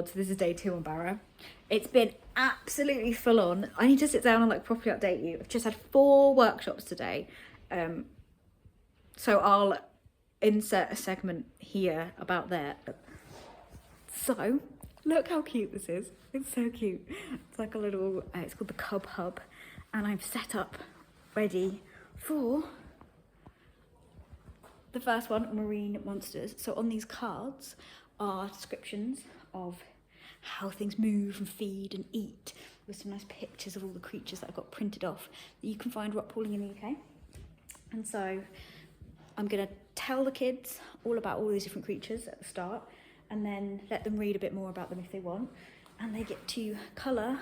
So this is day 2 on Barra. It's been absolutely full on. I need to sit down and like properly update you. I've just had 4 workshops today. So I'll insert a segment here about that. So look how cute this is. It's so cute. It's like a little, it's called the Cub Hub. And I've set up ready for the first one, marine monsters. So on these cards are descriptions of how things move and feed and eat, with some nice pictures of all the creatures that I've got printed off that you can find rock pooling in the UK. And so I'm gonna tell the kids all about all these different creatures at the start, and then let them read a bit more about them if they want. And they get to colour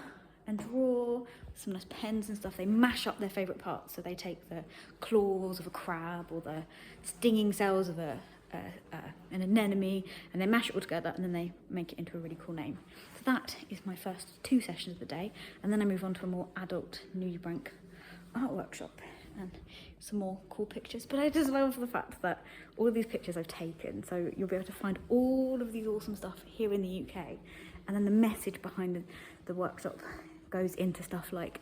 and draw with some nice pens and stuff. They mash up their favourite parts. So they take the claws of a crab or the stinging cells of an anemone, and they mash it all together, and then they make it into a really cool name. So that is my first 2 sessions of the day, and then I move on to a more adult nudibranch art workshop and some more cool pictures. But I just love the fact that all of these pictures I've taken, so you'll be able to find all of these awesome stuff here in the UK, and then the message behind the workshop goes into stuff like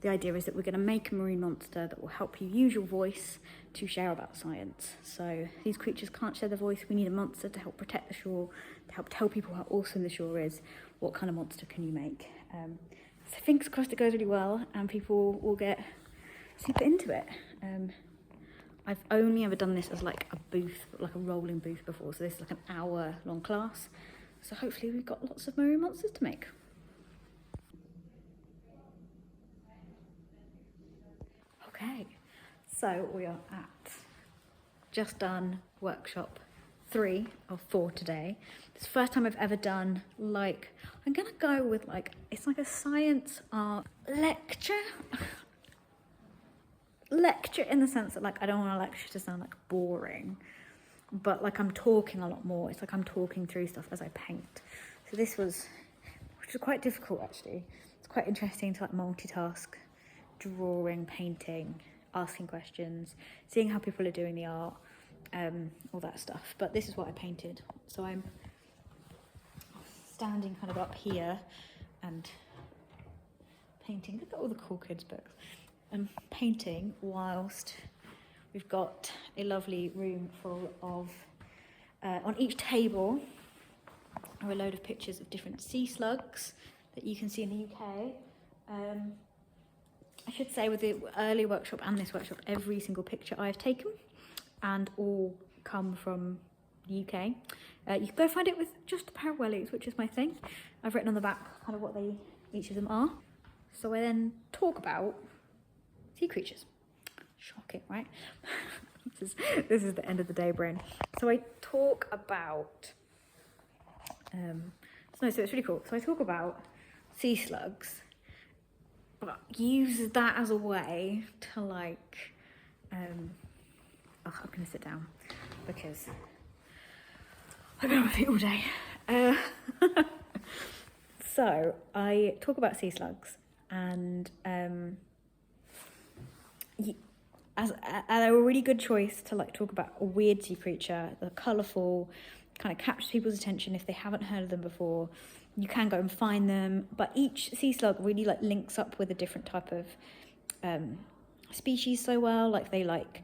the idea is that we're going to make a marine monster that will help you use your voice to share about science. So these creatures can't share their voice. We need a monster to help protect the shore, to help tell people how awesome the shore is. What kind of monster can you make? So fingers crossed it goes really well and people will get super into it. I've only ever done this as like a booth, like a rolling booth before. So this is like an hour-long class. So hopefully we've got lots of marine monsters to make. Okay, so we are at just done workshop 3 of 4 today. It's the first time I've ever done, like, I'm gonna go with like, it's like a science art lecture. Lecture in the sense that like, I don't want a lecture to sound like boring, but like I'm talking a lot more. It's like I'm talking through stuff as I paint. So this was, which was quite difficult actually. It's quite interesting to like multitask. Drawing, painting, asking questions, seeing how people are doing the art, all that stuff. But this is what I painted. So I'm standing kind of up here and painting. Look at all the cool kids' books. I'm painting whilst we've got a lovely room full of, on each table are a load of pictures of different sea slugs that you can see in the UK. I should say with the earlier workshop and this workshop, every single picture I've taken and all come from the UK. You can go find it with just a pair of wellies, which is my thing. I've written on the back kind of what each of them are. So I then talk about sea creatures. Shocking, right? This is the end of the day brain. So I talk about, so it's really cool. So I talk about sea slugs, but use that as a way to like, I'm gonna sit down because I've been on my feet all day. So I talk about sea slugs and as a really good choice to like talk about a weird sea creature, the colourful, kind of captures people's attention if they haven't heard of them before. You can go and find them, but each sea slug really like links up with a different type of species so well. Like they like,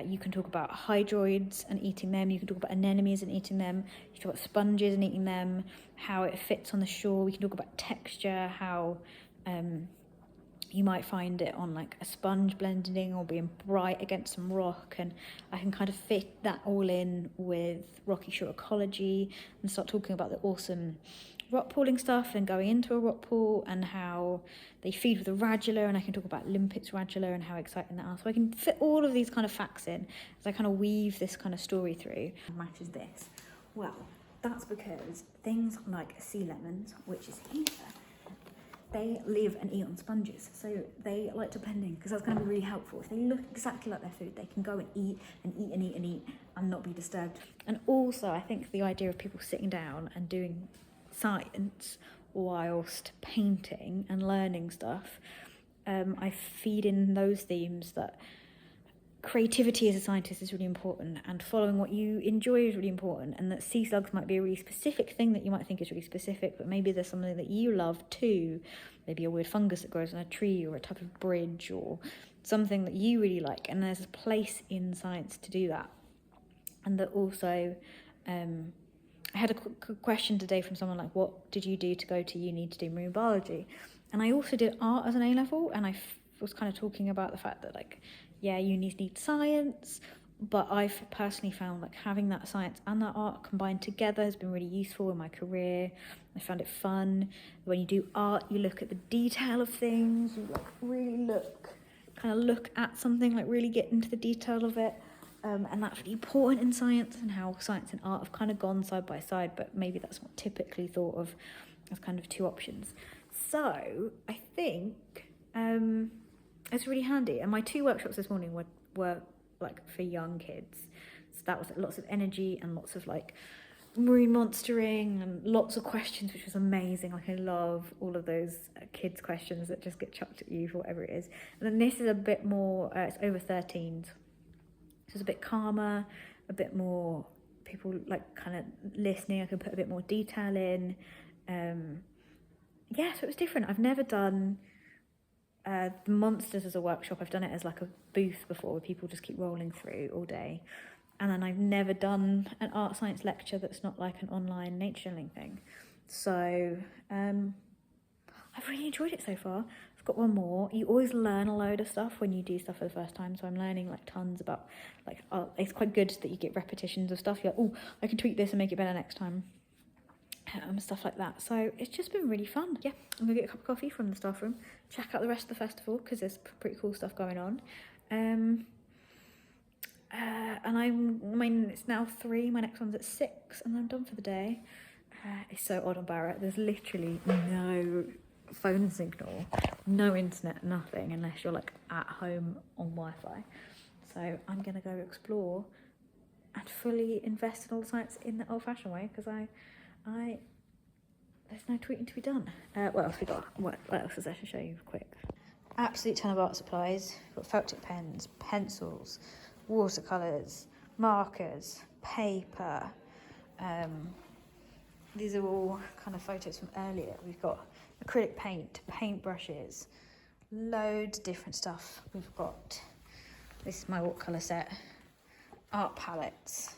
you can talk about hydroids and eating them. You can talk about anemones and eating them. You can talk about sponges and eating them, how it fits on the shore. We can talk about texture, how you might find it on like a sponge blending or being bright against some rock, and I can kind of fit that all in with rocky shore ecology and start talking about the awesome rock pooling stuff and going into a rock pool and how they feed with a radula, and I can talk about limpets radula and how exciting that are. So I can fit all of these kind of facts in as I kind of weave this kind of story through. What matters this? Well, that's because things like sea lemons, which is here, they live and eat on sponges, so they like to blend in, because that's going to be really helpful. If they look exactly like their food, they can go and eat and eat and eat and eat and not be disturbed. And also I think the idea of people sitting down and doing science whilst painting and learning stuff, I feed in those themes that creativity as a scientist is really important, and following what you enjoy is really important, and that sea slugs might be a really specific thing that you might think is really specific, but maybe there's something that you love too, maybe a weird fungus that grows on a tree, or a type of bridge, or something that you really like, and there's a place in science to do that. And that also, I had a question today from someone like, what did you do to go to uni to do marine biology? And I also did art as an A-level, and I was kind of talking about the fact that, like, yeah, unis need science, but I've personally found like having that science and that art combined together has been really useful in my career. I found it fun. When you do art, you look at the detail of things, you like really look at something, like really get into the detail of it. And that's really important in science, and how science and art have kind of gone side by side, but maybe that's not typically thought of as kind of two options. So I think it's really handy. And my 2 workshops this morning were like for young kids. So that was lots of energy and lots of like marine monstering and lots of questions, which was amazing. Like I love all of those kids questions that just get chucked at you for whatever it is. And then this is a bit more, it's over 13s. So it's a bit calmer, a bit more people like kind of listening. I can put a bit more detail in. Yeah, so it was different. I've never done the monsters as a workshop. I've done it as like a booth before, where people just keep rolling through all day. And then I've never done an art science lecture that's not like an online nature journaling thing. So I've really enjoyed it so far. I've got one more. You always learn a load of stuff when you do stuff for the first time. So I'm learning like tons about like it's quite good that you get repetitions of stuff. You're like, oh, I can tweak this and make it better next time. Stuff like that. So it's just been really fun. Yeah, I'm gonna get a cup of coffee from the staff room, check out the rest of the festival because there's pretty cool stuff going on. And I mean, it's now 3, my next one's at 6, and I'm done for the day. It's so odd on Barra. There's literally no phone signal, no internet, nothing, unless you're like at home on Wi-Fi. So I'm gonna go explore and fully invest in all the science in the old-fashioned way, because there's no tweeting to be done. What else we got? What else is there to show you quick? Absolute ton of art supplies. We've got felt tip pens, pencils, watercolours, markers, paper. These are all kind of photos from earlier. We've got acrylic paint, paint brushes, loads of different stuff. We've got, this is my watercolour set, art palettes,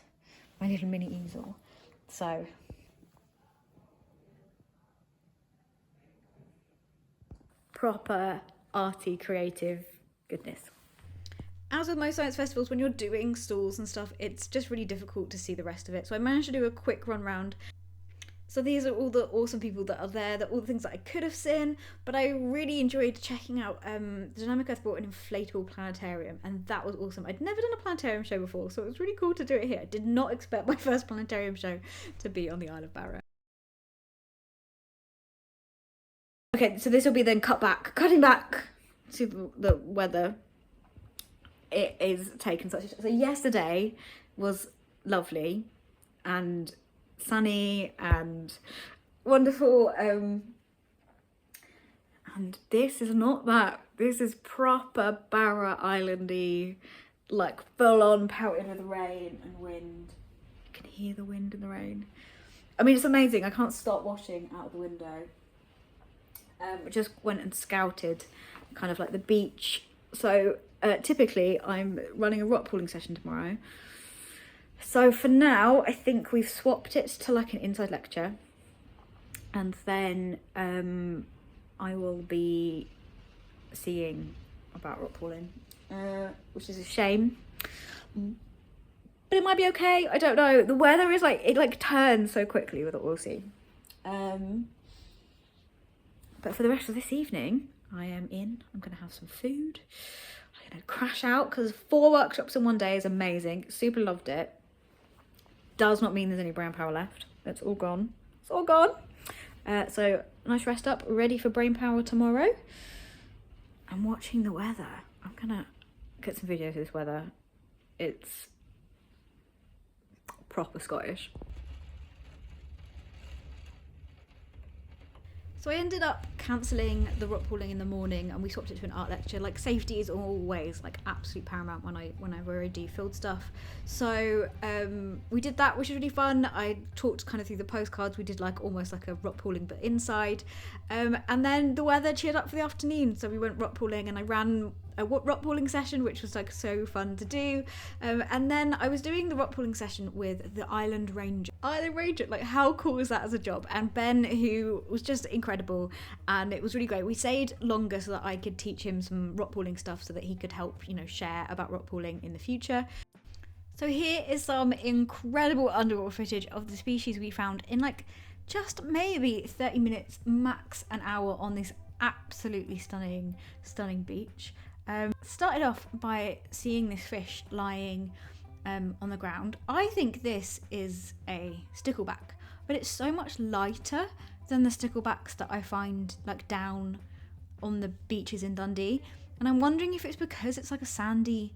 my little mini easel. So proper arty creative goodness. As with most science festivals, when you're doing stalls and stuff, it's just really difficult to see the rest of it. So I managed to do a quick run round. So these are all the awesome people that are there, that all the things that I could have seen, but I really enjoyed checking out, Dynamic Earth brought an inflatable planetarium, and that was awesome. I'd never done a planetarium show before, so it was really cool to do it here. I did not expect my first planetarium show to be on the Isle of Barra. Okay, so this will be then cutting back to the weather. It is taken such a... So yesterday was lovely and sunny and wonderful, and this is not that. This is proper Barra Islandy, like full on pelted with rain and wind. You can hear the wind and the rain. I mean, it's amazing. I can't stop watching out of the window. Just went and scouted kind of like the beach. So typically I'm running a rock pooling session tomorrow. So for now, I think we've swapped it to like an inside lecture. And then I will be seeing about rock pooling, which is a shame. But it might be okay, I don't know. The weather is like, it like turns so quickly with it, we'll see. But for the rest of this evening, I'm gonna have some food. I'm gonna crash out, because 4 workshops in one day is amazing. Super loved it. Does not mean there's any brain power left. It's all gone. It's all gone. So nice rest up, ready for brain power tomorrow. I'm watching the weather. I'm gonna get some videos of this weather. It's proper Scottish. So I ended up cancelling the rock pooling in the morning and we swapped it to an art lecture. Like, safety is always like absolute paramount whenever I do field stuff. So we did that, which was really fun. I talked kind of through the postcards. We did like almost like a rock pooling but inside. And then the weather cheered up for the afternoon, so we went rock pooling and I ran a rock pooling session, which was like so fun to do. And then I was doing the rock pooling session with the Island Ranger. Like, how cool is that as a job? And Ben, who was just incredible, and it was really great. We stayed longer so that I could teach him some rock pooling stuff so that he could help, you know, share about rock pooling in the future. So here is some incredible underwater footage of the species we found in like just maybe 30 minutes, max an hour, on this absolutely stunning beach. Started off by seeing this fish lying on the ground. I think this is a stickleback, but it's so much lighter than the sticklebacks that I find like down on the beaches in Dundee. And I'm wondering if it's because it's like a sandy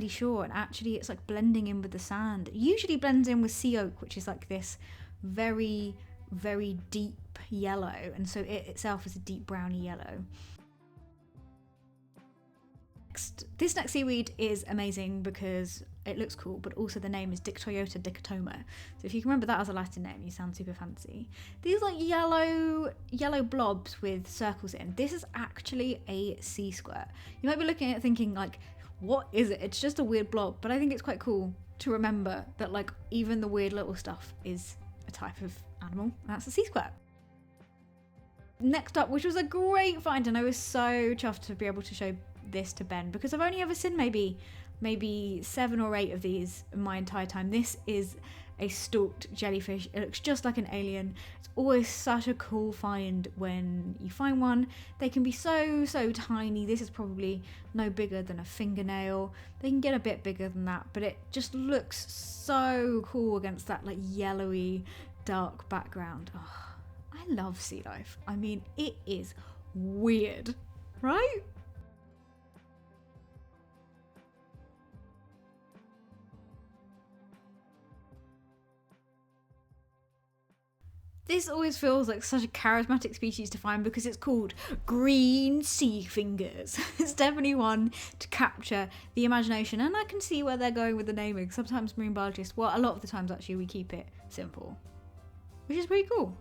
shore, and actually it's like blending in with the sand. It usually blends in with sea oak, which is like this very, very deep yellow, and so it itself is a deep browny yellow. This next seaweed is amazing because it looks cool, but also the name is Dictyota dichotoma. So if you can remember that as a Latin name, you sound super fancy. These like yellow blobs with circles in. This is actually a sea squirt. You might be looking at it thinking like, what is it? It's just a weird blob, but I think it's quite cool to remember that like even the weird little stuff is a type of animal, and that's a sea squirt. Next up, which was a great find, and I was so chuffed to be able to show this to Ben because I've only ever seen maybe 7 or 8 of these in my entire time. This is a stalked jellyfish. It looks just like an alien. It's always such a cool find when you find one. They can be so tiny. This is probably no bigger than a fingernail. They can get a bit bigger than that, but it just looks so cool against that like yellowy dark background. Oh, I love sea life. I mean, it is weird, right? This always feels like such a charismatic species to find because it's called green sea fingers. It's definitely one to capture the imagination, and I can see where they're going with the naming. Sometimes marine biologists, well, a lot of the times actually, we keep it simple, which is pretty cool.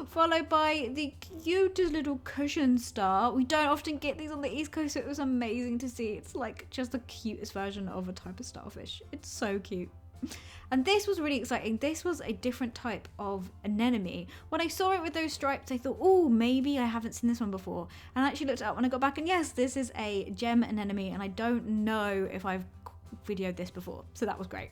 Followed by the cutest little cushion star. We don't often get these on the East Coast, so it was amazing to see. It's like just the cutest version of a type of starfish. It's so cute. And this was really exciting. This was a different type of anemone. When I saw it with those stripes, I thought, oh, maybe I haven't seen this one before. And I actually looked it up when I got back, and yes, this is a gem anemone, and I don't know if I've videoed this before, so that was great.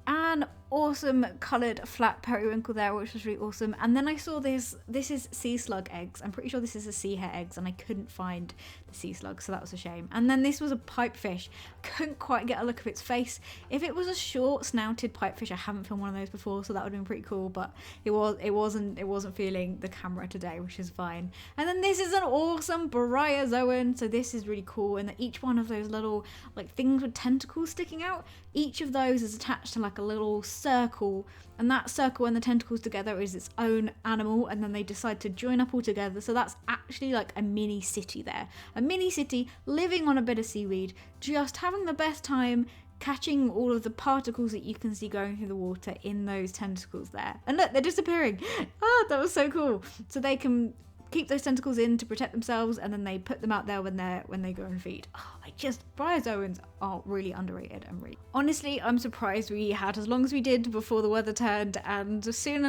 An awesome coloured flat periwinkle there, which was really awesome. And then I saw this is sea slug eggs. I'm pretty sure this is a sea hare eggs, and I couldn't find the sea slug, so that was a shame. And then this was a pipefish. Couldn't quite get a look of its face. If it was a short snouted pipefish, I haven't filmed one of those before, so that would have been pretty cool, but it wasn't feeling the camera today, which is fine. And then this is an awesome bryozoan. So this is really cool, and each one of those little like things with tentacles sticking out, each of those is attached to like a little circle, and that circle and the tentacles together is its own animal, and then they decide to join up all together. So that's actually like a mini city there, a mini city living on a bit of seaweed, just having the best time catching all of the particles that you can see going through the water in those tentacles there. And look, they're disappearing. Oh, that was so cool. So they can keep those tentacles in to protect themselves, and then they put them out there when they go and feed. Oh, bryozoans are really underrated, and really, honestly, I'm surprised we had as long as we did before the weather turned, and soon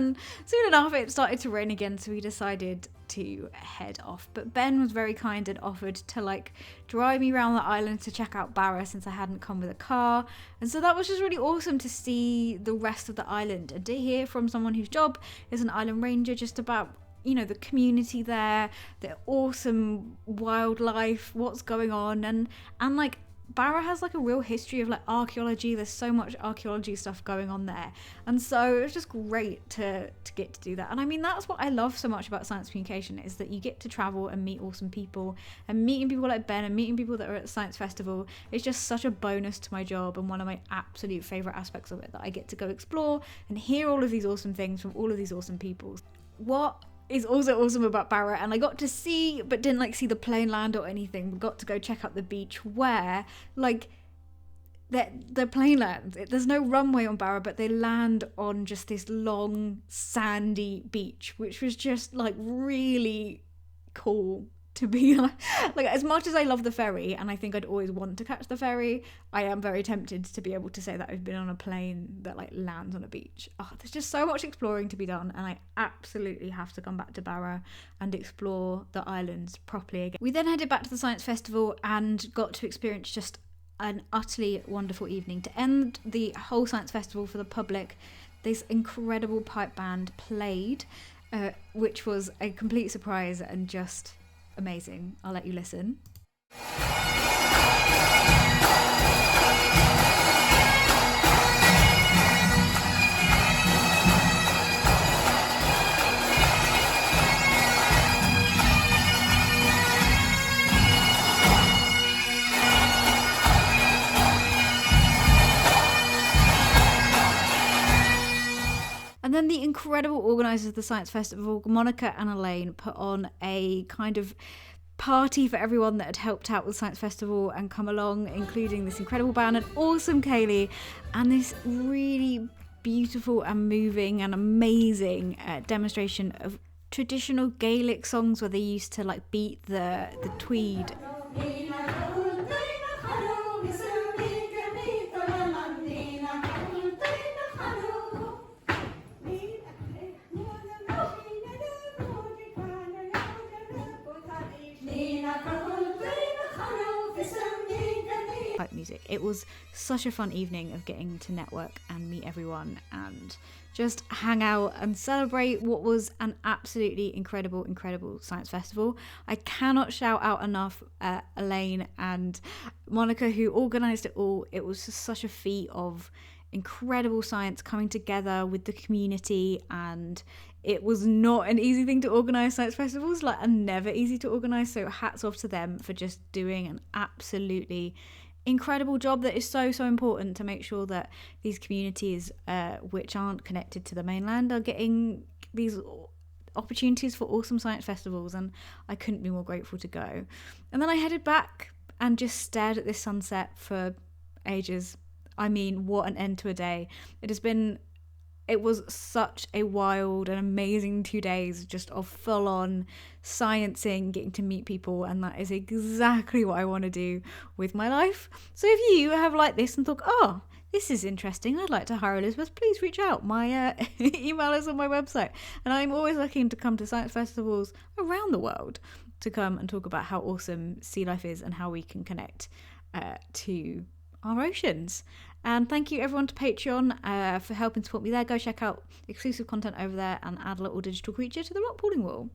enough it started to rain again, so we decided to head off. But Ben was very kind and offered to like drive me around the island to check out Barra, since I hadn't come with a car, and so that was just really awesome to see the rest of the island and to hear from someone whose job is an island ranger just about, you know, the community there, the awesome wildlife, what's going on, and like Barra has like a real history of like archaeology. There's so much archaeology stuff going on there, and so it was just great to get to do that. And I mean, that's what I love so much about science communication, is that you get to travel and meet awesome people, and meeting people like Ben and meeting people that are at the science festival is just such a bonus to my job, and one of my absolute favorite aspects of it, that I get to go explore and hear all of these awesome things from all of these awesome people. What is also awesome about Barra, and I got to see, but didn't like see the plane land or anything. We got to go check out the beach where like the plane lands. There's no runway on Barra, but they land on just this long sandy beach, which was just like really cool to be like, as much as I love the ferry and I think I'd always want to catch the ferry, I am very tempted to be able to say that I've been on a plane that like lands on a beach. Oh, there's just so much exploring to be done, and I absolutely have to come back to Barra and explore the islands properly again. We then headed back to the science festival and got to experience just an utterly wonderful evening. To end the whole science festival for the public, this incredible pipe band played, which was a complete surprise and just amazing. I'll let you listen. And then the incredible organisers of the Science Festival, Monica and Elaine, put on a kind of party for everyone that had helped out with Science Festival and come along, including this incredible band, an awesome Kaylee, and this really beautiful and moving and amazing demonstration of traditional Gaelic songs where they used to like beat the tweed. Music. It was such a fun evening of getting to network and meet everyone and just hang out and celebrate what was an absolutely incredible science festival. I cannot shout out enough Elaine and Monica who organised it all. It was just such a feat of incredible science coming together with the community, and it was not an easy thing to organise. Science festivals are never easy to organise, so hats off to them for just doing an absolutely incredible job that is so important to make sure that these communities which aren't connected to the mainland are getting these opportunities for awesome science festivals, and I couldn't be more grateful to go. And then I headed back and just stared at this sunset for ages. I mean, what an end to a day. It was such a wild and amazing 2 days just of full-on sciencing, getting to meet people, and that is exactly what I want to do with my life. So if you have liked this and thought, oh, this is interesting, I'd like to hire Elizabeth, please reach out. My email is on my website, and I'm always looking to come to science festivals around the world to come and talk about how awesome sea life is and how we can connect to our oceans. And thank you everyone to Patreon for helping support me there. Go check out exclusive content over there and add a little digital creature to the rock pooling wall.